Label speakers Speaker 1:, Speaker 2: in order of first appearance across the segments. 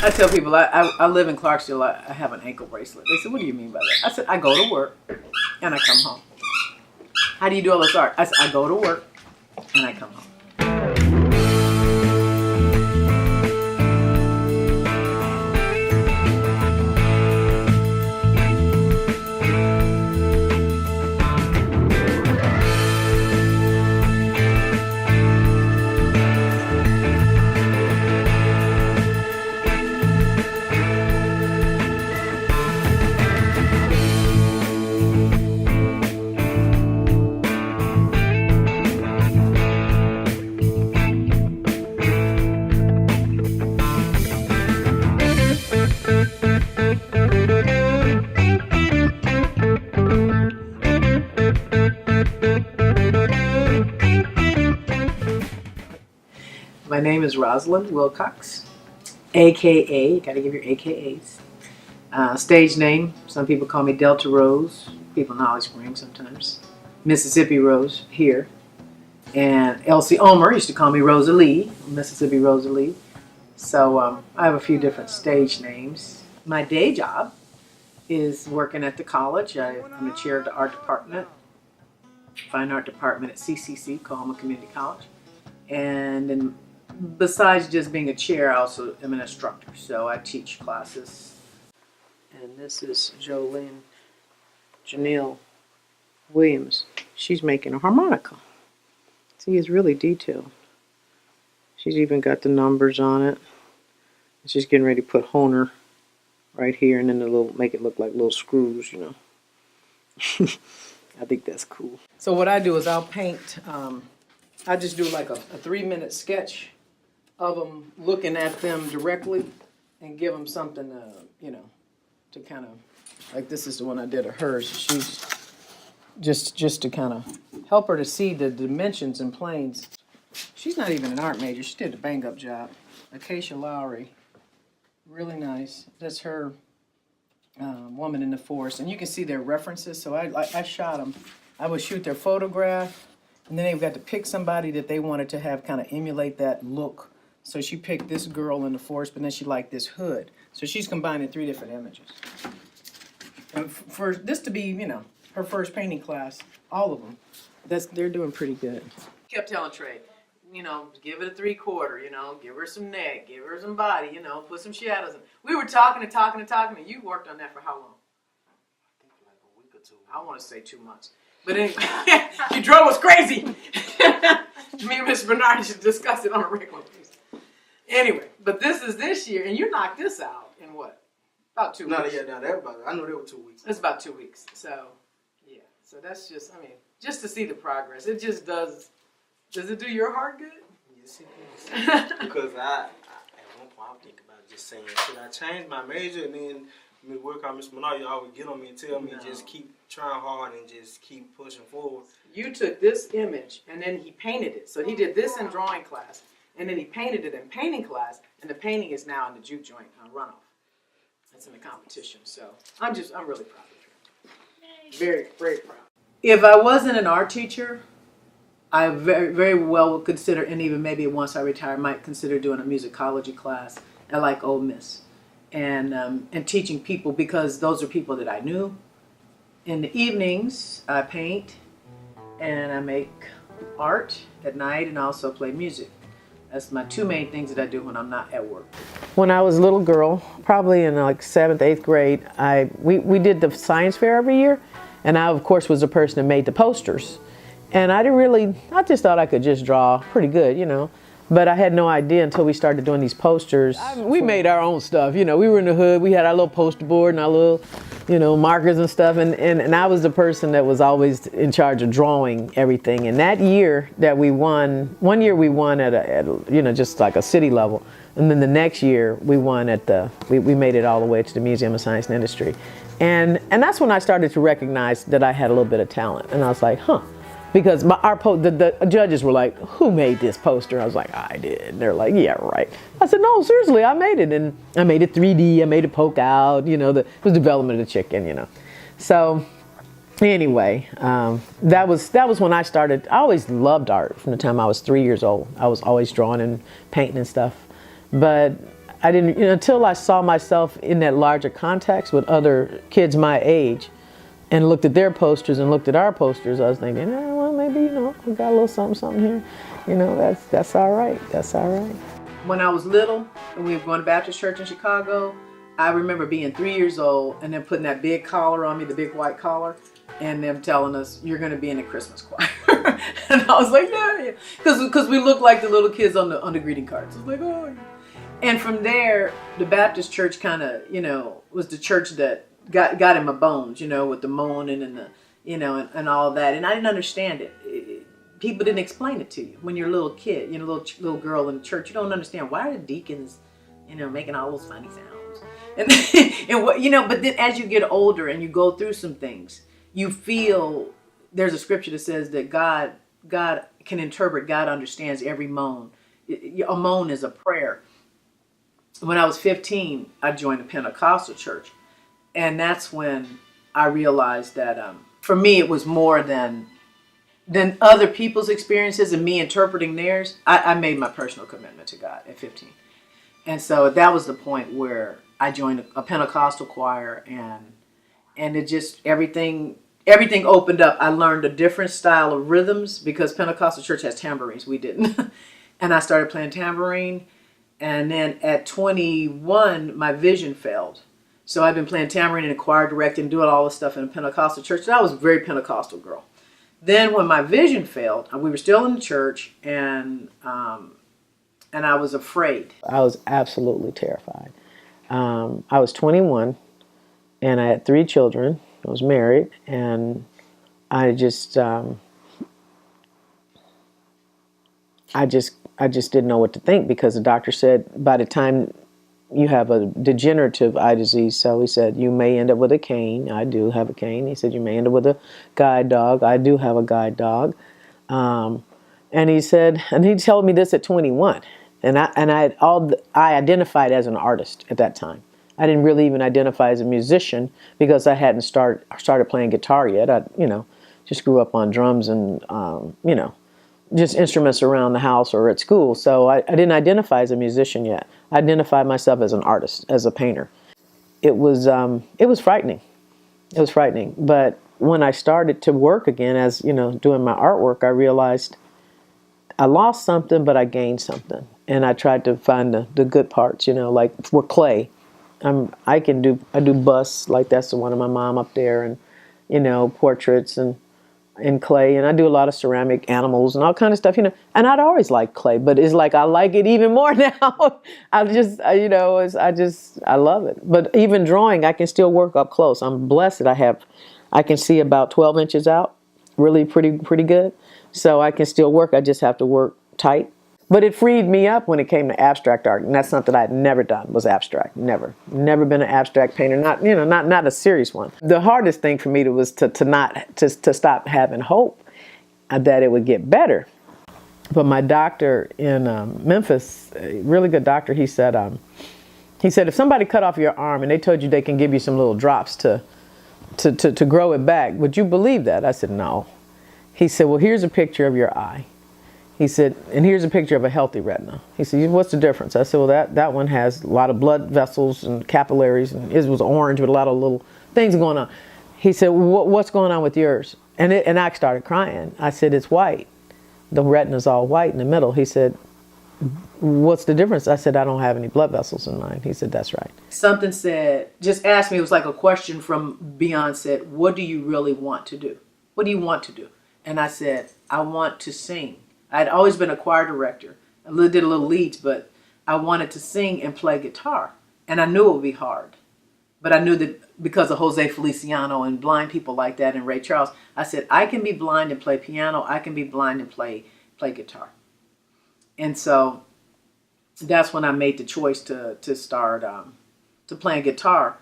Speaker 1: I tell people I live in Clarksville. I have an ankle bracelet. They said, "What do you mean by that?" I said, "I go to work and I come home." How do you do all this art? I said, "I go to work and I come home." My name is Rosalind Wilcox, AKA, you gotta give your AKAs. Stage name, some people call me Delta Rose, people in Holly Springs sometimes. Mississippi Rose here. And Elsie Omer used to call me Rosalie, Mississippi Rosalie. So I have a few different stage names. My day job is working at the college. I'm the chair of the art department, fine art department at CCC, Coahoma Community College. And then besides just being a chair, I also am an instructor, so I teach classes. And this is Jolene Janelle Williams. She's making a harmonica. See, it's really detailed. She's even got the numbers on it. She's getting ready to put Honer right here, and then the little, make it look like little screws, you know. I think that's cool. So what I do is I'll paint. I just do like a 3-minute sketch of them, looking at them directly, and give them something, you know, to kind of, like this is the one I did of hers. She's just to kind of help her to see the dimensions and planes. She's not even an art major. She did a bang-up job. Acacia Lowry, really nice. That's her Woman in the Forest, and you can see their references. So I shot them. I would shoot their photograph, and then they've got to pick somebody that they wanted to have kind of emulate that look. So she picked this girl in the forest, but then she liked this hood. So she's combining 3 different images. And for this to be, you know, her first painting class, all of them, they're doing pretty good. Kept telling Trey, you know, give it a 3/4, you know, give her some neck, give her some body, you know, put some shadows in. We were talking, and you worked on that for how long?
Speaker 2: I think like a week or 2.
Speaker 1: I want to say 2 months. But anyway, you drove us crazy. Me and Mr. Bernard should discuss it on a regular basis. Anyway, but this is this year, and you knocked this out in what? About 2 weeks.
Speaker 2: I know they were 2 weeks.
Speaker 1: It's about 2 weeks. So, yeah. So that's just, I mean, just to see the progress. It just does it do your heart good?
Speaker 2: Yes, it does. Because at one point, I'm thinking about just saying, should I change my major? And then Ms. Wilcox, Ms. Bernard, you always get on me and tell me just keep trying hard and just keep pushing forward.
Speaker 1: You took this image, and then he painted it. So he did this in drawing class, and then he painted it in painting class, and the painting is now in the juke joint runoff. That's in the competition. So I'm really proud of you. Very, very proud. If I wasn't an art teacher, I very, very well would consider, and even maybe once I retire, might consider doing a musicology class at like Ole Miss, and teaching people, because those are people that I knew. In the evenings, I paint and I make art at night, and I also play music. That's my 2 main things that I do when I'm not at work. When I was a little girl, probably in like 7th, 8th grade, we did the science fair every year, and I of course was the person that made the posters. And I just thought I could just draw pretty good, you know. But I had no idea until we started doing these posters. We made our own stuff, you know. We were in the hood, we had our little poster board and our little, you know, markers and stuff. And I was the person that was always in charge of drawing everything. And that year that we won, one year we won at you know, just like a city level. And then the next year we won we made it all the way to the Museum of Science and Industry. And that's when I started to recognize that I had a little bit of talent. And I was like, huh. Because the judges were like, who made this poster? I was like, I did. And they're like, yeah, right. I said, no, seriously, I made it. And I made it 3D, I made it poke out, you know, it was development of the chicken, you know. So anyway, that was when I started. I always loved art from the time I was 3 years old. I was always drawing and painting and stuff. But
Speaker 3: I didn't, until I saw myself in that larger context with other kids my age and looked at their posters and looked at our posters, I was thinking, well, maybe, we got a little something here. That's all right. That's all right.
Speaker 1: When I was little and we were going to Baptist church in Chicago, I remember being 3 years old and then putting that big collar on me, the big white collar, and them telling us, you're going to be in the Christmas choir. And I was like, yeah. Because we looked like the little kids on the greeting cards. I was like, oh, yeah. And from there, the Baptist church kind of, was the church that got in my bones, with the moaning and the, and all that. And I didn't understand it. People didn't explain it to you when you're a little kid, little girl in church. You don't understand why are the deacons, making all those funny sounds. And what, but then as you get older and you go through some things, you feel there's a scripture that says that God can interpret, God understands every moan. A moan is a prayer. When I was 15, I joined a Pentecostal church. And that's when I realized that for me, it was more than other people's experiences and me interpreting theirs. I made my personal commitment to God at 15. And so that was the point where I joined a Pentecostal choir, and it just, everything opened up. I learned a different style of rhythms because Pentecostal church has tambourines. We didn't. And I started playing tambourine. And then at 21, my vision failed. So I've been playing tambourine in a choir directing and doing all this stuff in a Pentecostal church. So I was a very Pentecostal girl. Then when my vision failed, we were still in the church, and I was afraid.
Speaker 3: I was absolutely terrified. I was 21, and I had 3 children. I was married, and I just didn't know what to think, because the doctor said by the time you have a degenerative eye disease, so he said you may end up with a cane. I do have a cane. He said you may end up with a guide dog. I do have a guide dog. And he told me this at 21, and I identified as an artist at that time. I didn't really even identify as a musician because I hadn't started playing guitar yet. I just grew up on drums and just instruments around the house or at school. So I didn't identify as a musician yet. I identified myself as an artist, as a painter. It was frightening. It was frightening. But when I started to work again, as doing my artwork, I realized I lost something, but I gained something. And I tried to find the good parts, like for clay. I do busts, like that's the one of my mom up there, and portraits and clay, and I do a lot of ceramic animals and all kind of stuff, and I'd always liked clay, but it's like I like it even more now. I love it. But even drawing, I can still work up close. I'm blessed that I can see about 12 inches out, really pretty good. So I can still work. I just have to work tight. But it freed me up when it came to abstract art, and that's something I'd never done, was abstract. Never been an abstract painter. Not a serious one. The hardest thing for me was to stop having hope that it would get better. But my doctor in Memphis, a really good doctor, he said if somebody cut off your arm and they told you they can give you some little drops to grow it back, would you believe that? I said no. He said, well, here's a picture of your eye. He said, and here's a picture of a healthy retina. He said, what's the difference? I said, well, that one has a lot of blood vessels and capillaries, and his was orange with a lot of little things going on. He said, what's going on with yours? And I started crying. I said, it's white. The retina's all white in the middle. He said, what's the difference? I said, I don't have any blood vessels in mine. He said, that's right.
Speaker 1: Something said, just asked me, it was like a question from beyond, said, what do you really want to do? What do you want to do? And I said, I want to sing. I'd always been a choir director. I did a little leads, but I wanted to sing and play guitar. And I knew it would be hard. But I knew that because of Jose Feliciano and blind people like that and Ray Charles, I said, I can be blind and play piano. I can be blind and play guitar. And so that's when I made the choice to start to playing guitar.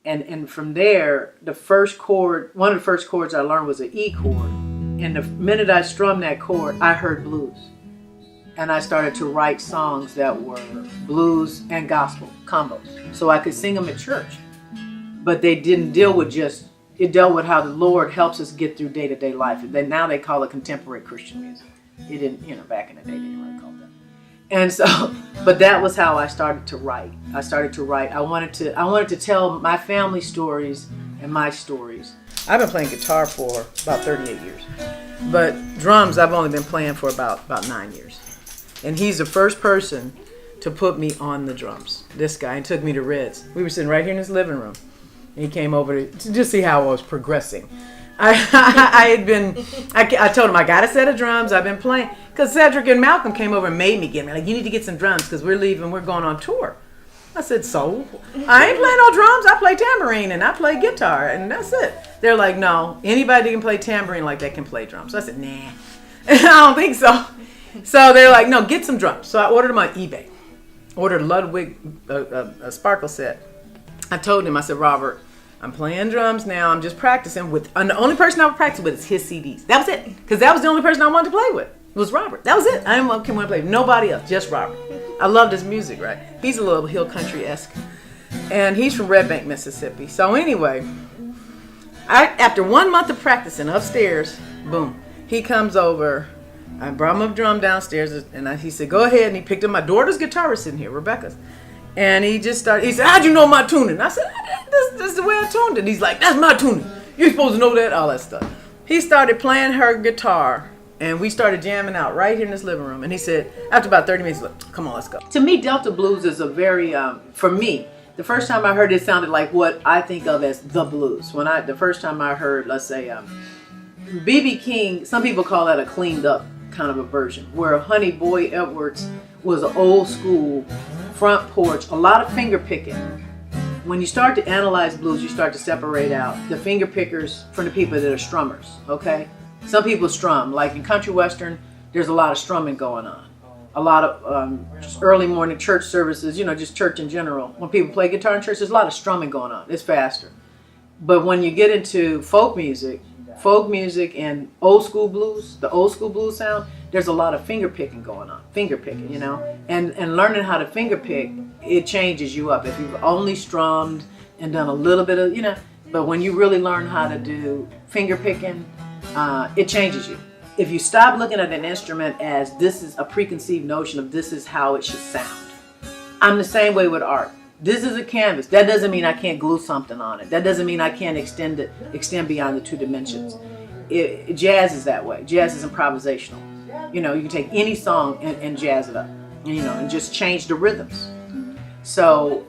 Speaker 1: And from there, one of the first chords I learned was an E chord. And the minute I strummed that chord, I heard blues. And I started to write songs that were blues and gospel combos. So I could sing them at church. But they didn't deal with it dealt with how the Lord helps us get through day-to-day life. Now they call it contemporary Christian music. It didn't, back in the day, they didn't really call it that.
Speaker 3: And so, but that was how I started to write. I wanted to tell my family stories and my stories. I've been playing guitar for about 38 years. But drums, I've only been playing for about 9 years. And he's the first person to put me on the drums. This guy, and took me to Red's. We were sitting right here in his living room. And he came over to just see how I was progressing. I told him I got a set of drums. I've been playing. Because Cedric and Malcolm came over and made me get me. Like, you need to get some drums because we're leaving. We're going on tour. I said, so? I ain't playing no drums. I play tambourine and I play guitar. And that's it. They're like, no. Anybody that can play tambourine like that can play drums. So I said, nah. I don't think so. So they're like, no, get some drums. So I ordered them on eBay. Ordered Ludwig a sparkle set. I told him, I said, Robert, I'm playing drums now. I'm just practicing with, and the only person I would practice with is his CDs. That was it. Because that was the only person I wanted to play with. Was Robert. That was it. I didn't want to play with nobody else, just Robert. I loved his music, right? He's a little hill country-esque. And he's from Red Bank, Mississippi. So anyway, after 1 month of practicing upstairs, boom, he comes over. I brought him a drum downstairs, and he said, go ahead. And he picked up my daughter's guitar was sitting here, Rebecca's. And he just started, he said, how'd you know my tuning? I said, this is the way I tuned it. He's like, that's my tuning. You're supposed to know that, all that stuff. He started playing her guitar, and we started jamming out right here in this living room. And he said, after about 30 minutes, he's like, come on, let's go. To me, Delta Blues is a very, for me, the first time I heard it sounded like what I think of as the blues. The first time I heard, let's say, B.B. King, some people call that a cleaned up kind of a version, where Honey Boy Edwards was an old school front porch, a lot of finger picking. When you start to analyze blues, you start to separate out the finger pickers from the people that are strummers, okay? Some people strum, like in country western, there's a lot of strumming going on. A lot of early morning church services, just church in general. When people play guitar in church, there's a lot of strumming going on. It's faster. But when you get into folk music and old school blues, the old school blues sound, there's a lot of finger picking going on. Finger picking, and learning how to finger pick, it changes you up. If you've only strummed and done a little bit of, but when you really learn how to do finger picking, it changes you. If you stop looking at an instrument as this is a preconceived notion of this is how it should sound. I'm the same way with art. This is a canvas. That doesn't mean I can't glue something on it. That doesn't mean I can't extend beyond the 2 dimensions. Jazz is that way. Jazz is improvisational. You can take any song and jazz it up, and just change the rhythms. So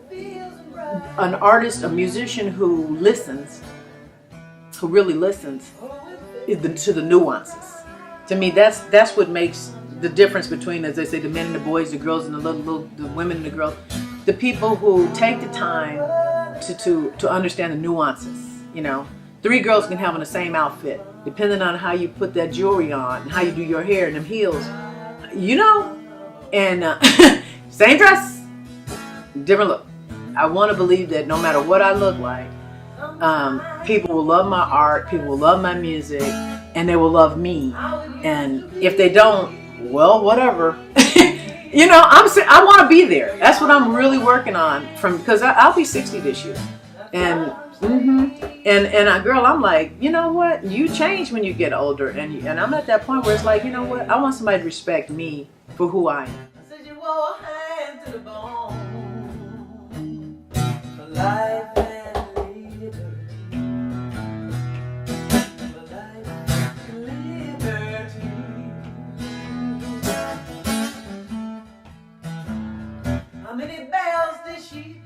Speaker 3: an artist, a musician who really listens, to the nuances. To me, that's what makes the difference between, as they say, the men and the boys, the girls and the women and the girls. The people who take the time to understand the nuances. 3 girls can have on the same outfit, depending on how you put that jewelry on, and how you do your hair and them heels. And same dress, different look. I want to believe that no matter what I look like, people will love my art, people will love my music, and they will love me. And if they don't, well, whatever. I want to be there. That's what I'm really working on, because I'll be 60 this year. And girl, I'm like, you know what? You change when you get older, and I'm at that point where it's like, you know what? I want somebody to respect me for who I am. I said you wore a hand to the bone for life and liberty. For life and liberty. How many bells did she